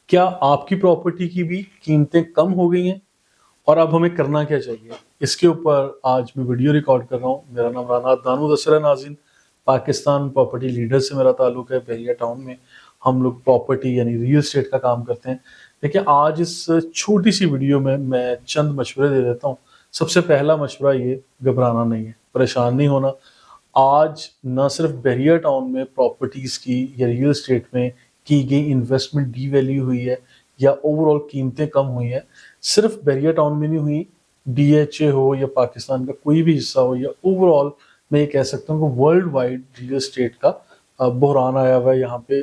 کیا آپ کی پراپرٹی کی بھی قیمتیں کم ہو گئی ہیں اور اب ہمیں کرنا کیا چاہیے؟ اس کے اوپر آج میں ویڈیو ریکارڈ کر رہا ہوں. میرا نام رانا دانو دسر ہے. ناظرین، پاکستان پراپرٹی لیڈر سے میرا تعلق ہے. بحریہ ٹاؤن میں ہم لوگ پراپرٹی یعنی ریل اسٹیٹ کا کام کرتے ہیں. دیکھیں، آج اس چھوٹی سی ویڈیو میں چند مشورے دے دیتا ہوں. سب سے پہلا مشورہ یہ، گھبرانا نہیں ہے، پریشان نہیں ہونا. آج نہ صرف بحریہ ٹاؤن میں پراپرٹیز کی یا ریل اسٹیٹ میں کی گئی انویسٹمنٹ ڈی ویلیو ہوئی ہے یا اوور آل قیمتیں کم ہوئی ہیں، صرف بحریہ ٹاؤن میں نہیں ہوئی. ڈی ایچ اے ہو یا پاکستان کا کوئی بھی حصہ ہو یا اوور آل میں یہ کہہ سکتا ہوں کہ ورلڈ وائڈ ریل اسٹیٹ کا بحران آیا ہوا ہے. یہاں پہ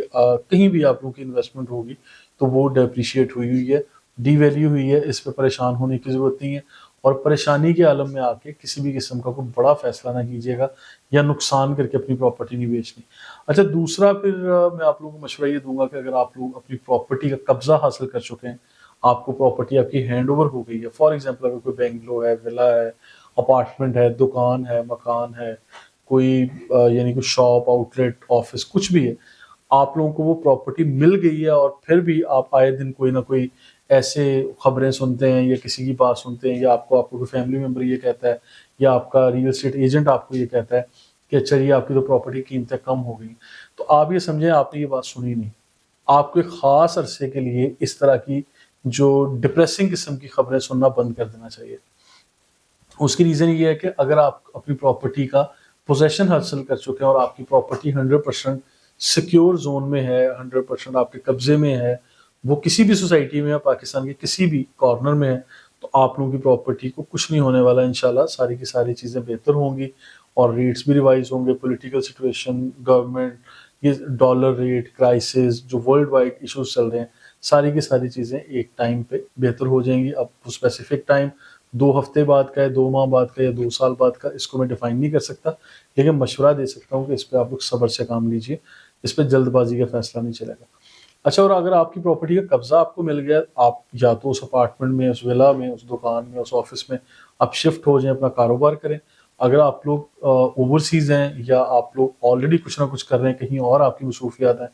کہیں بھی آپ لوگوں کی انویسٹمنٹ ہوگی تو وہ ڈیپریشیٹ ہوئی ہے، ڈی ویلیو ہوئی ہے. اس پہ پریشان ہونے کی ضرورت نہیں ہے، اور پریشانی کے عالم میں آ کے کسی بھی قسم کا کوئی بڑا فیصلہ نہ کیجیے گا یا نقصان کر کے اپنی پراپرٹی نہیں بیچنی. اچھا، دوسرا پھر میں آپ لوگوں کو مشورہ یہ دوں گا کہ اگر آپ لوگ اپنی پراپرٹی کا قبضہ حاصل کر چکے ہیں، آپ کو پراپرٹی آپ کی ہینڈ اوور ہو گئی ہے، فار ایگزامپل اگر کوئی بینگلو ہے، ولا ہے، اپارٹمنٹ ہے، دکان ہے، مکان ہے، کوئی یعنی کوئی شاپ، آؤٹ لیٹ، آفس، کچھ بھی ہے، آپ لوگوں کو وہ پراپرٹی مل گئی ہے اور پھر بھی آپ آئے دن کوئی نہ کوئی ایسے خبریں سنتے ہیں یا کسی کی بات سنتے ہیں، یا آپ کو کوئی فیملی ممبر یہ کہتا ہے یا آپ کا ریل اسٹیٹ ایجنٹ آپ کو یہ کہتا ہے کہ اچھا یہ آپ کی تو پراپرٹی قیمتیں کم ہو گئی، تو آپ یہ سمجھیں آپ نے یہ بات سنی نہیں. آپ کو ایک خاص عرصے کے لیے اس طرح کی جو ڈپریسنگ قسم کی خبریں سننا بند کر دینا چاہیے. اس کی ریزن یہ ہے کہ اگر آپ اپنی پراپرٹی کا پوزیشن حاصل کر چکے ہیں اور آپ کی پراپرٹی 100% سیکیور زون میں ہے، 100% آپ کے قبضے میں ہے، وہ کسی بھی سوسائٹی میں یا پاکستان کے کسی بھی کارنر میں ہے، تو آپ لوگوں کی پراپرٹی کو کچھ نہیں ہونے والا. انشاءاللہ ساری کی ساری چیزیں بہتر ہوں گی اور ریٹس بھی ریوائز ہوں گے. پولیٹیکل سچویشن، گورنمنٹ، یہ ڈالر ریٹ کرائسس، جو ورلڈ وائڈ ایشوز چل رہے ہیں، ساری کی ساری چیزیں ایک ٹائم پہ بہتر ہو جائیں گی. اب اسپیسیفک ٹائم 2 ہفتے بعد کا ہے، 2 ماہ بعد کا یا 2 سال بعد کا، اس کو میں ڈیفائن نہیں کر سکتا، لیکن مشورہ دے سکتا ہوں کہ اس پہ آپ لوگ صبر سے کام لیجئے. اس پہ جلد بازی کا فیصلہ نہیں چلے گا. اچھا، اور اگر آپ کی پراپرٹی کا قبضہ آپ کو مل گیا، آپ یا تو اس اپارٹمنٹ میں، اس ولا میں، اس دکان میں، اس آفس میں آپ شفٹ ہو جائیں، اپنا کاروبار کریں. اگر آپ لوگ اوورسیز ہیں یا آپ لوگ آلریڈی کچھ نہ کچھ کر رہے ہیں کہیں اور، آپ کی مصروفیات ہیں،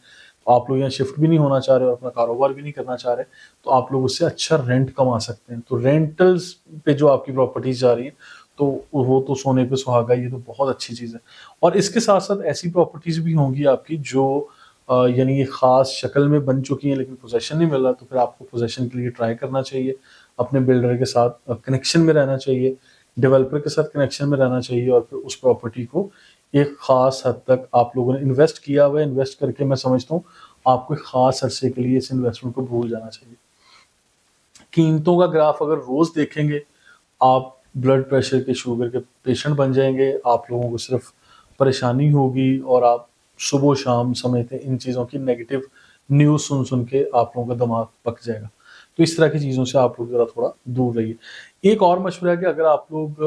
آپ لوگ یہاں شفٹ بھی نہیں ہونا چاہ رہے اور اپنا کاروبار بھی نہیں کرنا چاہ رہے، تو آپ لوگ اس سے اچھا رینٹ کما سکتے ہیں. تو رینٹلز پہ جو آپ کی پراپرٹیز جا رہی ہیں تو وہ تو سونے پہ سہاگا، یہ تو بہت اچھی چیز ہے. اور اس کے ساتھ ساتھ ایسی پراپرٹیز بھی ہوں گی آپ کی جو یعنی یہ خاص شکل میں بن چکی ہیں لیکن پوزیشن نہیں مل رہا، تو پھر آپ کو پوزیشن کے لیے ٹرائی کرنا چاہیے. اپنے بلڈر کے ساتھ کنیکشن میں رہنا چاہیے، ڈیولپر کے ساتھ کنیکشن میں رہنا چاہیے، اور پھر اس پراپرٹی کو ایک خاص حد تک آپ لوگوں نے انویسٹ کیا ہوا ہے، انویسٹ کر کے میں سمجھتا ہوں آپ کو ایک خاص عرصے کے لیے اس انویسٹمنٹ کو بھول جانا چاہیے. قیمتوں کا گراف اگر روز دیکھیں گے، آپ بلڈ پریشر کے، شوگر کے پیشنٹ بن جائیں گے. آپ لوگوں کو صرف پریشانی ہوگی اور آپ صبح و شام سمجھتے ہیں ان چیزوں کی نیگیٹو نیوز سن سن کے آپ لوگوں کا دماغ پک جائے گا. تو اس طرح کی چیزوں سے آپ لوگ ذرا تھوڑا دور رہیے. ایک اور مشورہ ہے کہ اگر آپ لوگ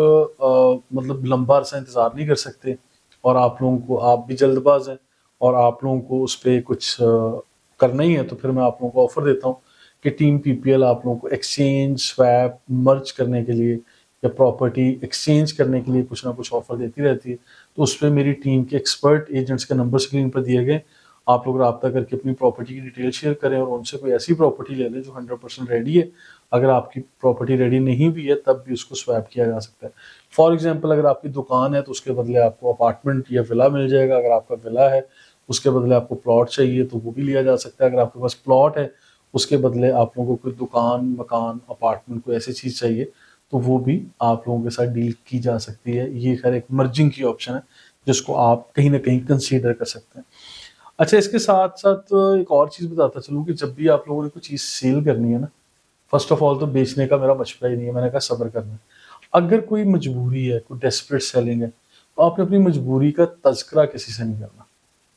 مطلب لمبا عرصہ انتظار نہیں کر سکتے اور آپ لوگوں کو، آپ بھی جلد باز ہیں اور آپ لوگوں کو اس پہ کچھ کرنا ہی ہے، تو پھر میں آپ لوگوں کو آفر دیتا ہوں کہ ٹیم پی پی ایل آپ لوگوں کو ایکسچینج، سویپ، مرج کرنے کے لیے یا پراپرٹی ایکسچینج کرنے کے لیے کچھ نہ کچھ آفر دیتی رہتی ہے. تو اس پہ میری ٹیم کے ایکسپرٹ ایجنٹس کے نمبر اسکرین پر دیے گئے، آپ لوگ رابطہ کر کے اپنی پراپرٹی کی ڈیٹیل شیئر کریں اور ان سے کوئی ایسی پراپرٹی لے لیں جو 100% ریڈی ہے. اگر آپ کی پراپرٹی ریڈی نہیں بھی ہے تب بھی اس کو سویپ کیا جا سکتا ہے. فار ایگزامپل اگر آپ کی دکان ہے تو اس کے بدلے آپ کو اپارٹمنٹ یا ولا مل جائے گا. اگر آپ کا ولا ہے اس کے بدلے آپ کو پلاٹ چاہیے تو وہ بھی لیا جا سکتا ہے. اگر آپ کے پاس پلاٹ ہے اس کے بدلے آپ لوگوں کو کوئی دکان، مکان، اپارٹمنٹ، کوئی ایسی چیز چاہیے تو وہ بھی آپ لوگوں کے ساتھ ڈیل کی جا سکتی ہے. یہ خیر ایک مرجنگ کی آپشن ہے جس کو آپ کہیں نہ کہیں کنسیڈر کر سکتے ہیں. اچھا، اس کے ساتھ ساتھ ایک اور چیز بتاتا چلوں کہ جب بھی آپ لوگوں نے کوئی چیز سیل کرنی ہے نا، فرسٹ آف آل تو بیچنے کا میرا مشورہ ہی نہیں ہے، میں نے کہا صبر کرنا ہے. اگر کوئی مجبوری ہے، کوئی ڈیسپریٹ سیلنگ ہے، تو آپ نے اپنی مجبوری کا تذکرہ کسی سے نہیں کرنا.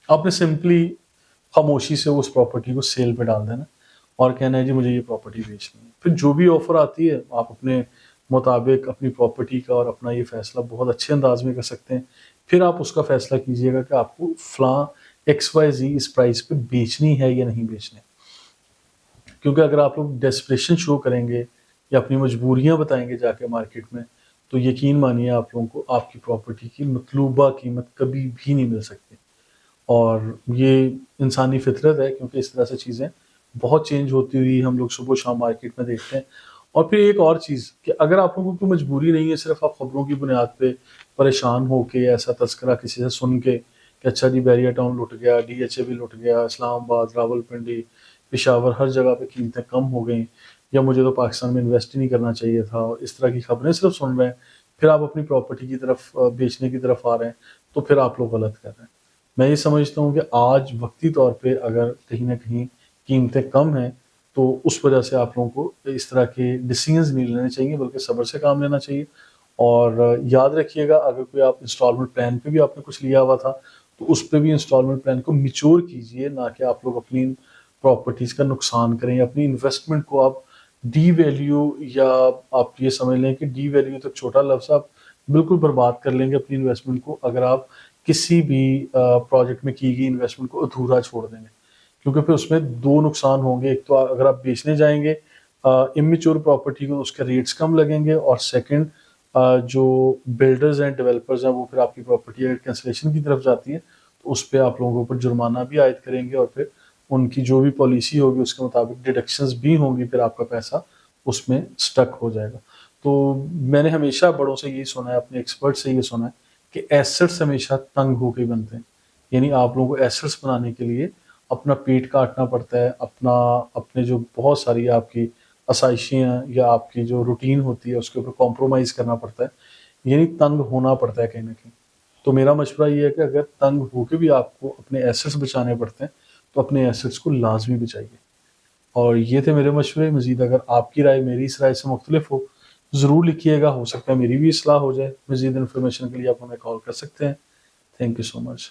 آپ نے سمپلی خاموشی سے اس پراپرٹی کو سیل پہ ڈال دینا اور کہنا ہے جی مجھے یہ پراپرٹی بیچنی ہے. پھر جو بھی آفر آتی ہے آپ اپنے مطابق اپنی پراپرٹی کا اور اپنا یہ فیصلہ بہت اچھے انداز میں کر سکتے ہیں. پھر آپ اس کا فیصلہ کیجئے گا کہ آپ کو فلاں XYZ اس پرائز پہ بیچنی ہے یا نہیں بیچنی. کیونکہ اگر آپ لوگ ڈیسپریشن شو کریں گے یا اپنی مجبوریاں بتائیں گے جا کے مارکیٹ میں، تو یقین مانیے آپ لوگوں کو آپ کی پراپرٹی کی مطلوبہ قیمت کبھی بھی نہیں مل سکتی. اور یہ انسانی فطرت ہے کیونکہ اس طرح سے چیزیں بہت چینج ہوتی ہوئی ہم لوگ صبح شام مارکیٹ میں دیکھتے ہیں. اور پھر ایک اور چیز کہ اگر آپ لوگوں کو مجبوری نہیں ہے صرف آپ خبروں کی بنیاد پہ پریشان ہو کے ایسا تذکرہ کسی سے سن کے کہ اچھا جی بیریا ٹاؤن لٹ گیا, ڈی ایچ اے بھی لٹ گیا, اسلام آباد, راول پنڈی, پشاور, ہر جگہ پہ قیمتیں کم ہو گئیں, یا مجھے تو پاکستان میں انویسٹ ہی نہیں کرنا چاہیے تھا, اور اس طرح کی خبریں صرف سن رہے ہیں, پھر آپ اپنی پراپرٹی کی طرف بیچنے کی طرف آ رہے ہیں, تو پھر آپ لوگ غلط کر رہے ہیں. میں یہ سمجھتا ہوں کہ آج وقتی طور پہ اگر کہیں نہ کہیں قیمتیں کم ہیں تو اس وجہ سے آپ لوگوں کو اس طرح کے ڈیسیژنز نہیں لینے چاہیے, بلکہ صبر سے کام لینا چاہیے. اور یاد رکھیے گا اگر کوئی آپ انسٹالمنٹ پلان پہ بھی آپ نے کچھ لیا ہوا تھا تو اس پہ بھی انسٹالمنٹ پلان کو میچور کیجئے, نہ کہ آپ لوگ اپنی پراپرٹیز کا نقصان کریں, اپنی انویسٹمنٹ کو آپ ڈی ویلیو, یا آپ یہ سمجھ لیں کہ ڈی ویلیو تو چھوٹا لفظ, آپ بالکل برباد کر لیں گے اپنی انویسٹمنٹ کو اگر آپ کسی بھی پروجیکٹ میں کی گئی انویسٹمنٹ کو ادھورا چھوڑ دیں گے. کیونکہ پھر اس میں دو نقصان ہوں گے, ایک تو اگر آپ بیچنے جائیں گے امیچور پراپرٹی کو اس کے ریٹس کم لگیں گے, اور سیکنڈ جو بلڈرز ہیں ڈیولپرز ہیں وہ پھر آپ کی پراپرٹی اگر کینسلیشن کی طرف جاتی ہے تو اس پہ آپ لوگوں کے اوپر جرمانہ بھی عائد کریں گے, اور پھر ان کی جو بھی پالیسی ہوگی اس کے مطابق ڈیڈکشنز بھی ہوں گی, پھر آپ کا پیسہ اس میں سٹک ہو جائے گا. تو میں نے ہمیشہ بڑوں سے یہی سنا ہے, اپنے ایکسپرٹ سے یہ سنا ہے کہ ایسٹس ہمیشہ تنگ ہو کے بنتے ہیں. یعنی آپ لوگوں کو ایسٹس بنانے کے لیے اپنا پیٹ کاٹنا پڑتا ہے, اپنے جو بہت ساری آپ کی آسائشیں ہیں یا آپ کی جو روٹین ہوتی ہے اس کے اوپر کمپرومائز کرنا پڑتا ہے, یعنی تنگ ہونا پڑتا ہے کہیں نہ کہیں. تو میرا مشورہ یہ ہے کہ اگر تنگ ہو کے بھی آپ کو اپنے ایسٹس بچانے پڑتے ہیں تو اپنے ایسٹس کو لازمی بچائیے. اور یہ تھے میرے مشورے. مزید اگر آپ کی رائے میری اس رائے سے مختلف ہو ضرور لکھیے گا, ہو سکتا ہے میری بھی اصلاح ہو جائے. مزید انفارمیشن کے لیے آپ ہمیں کال کر سکتے ہیں. Thank you so much.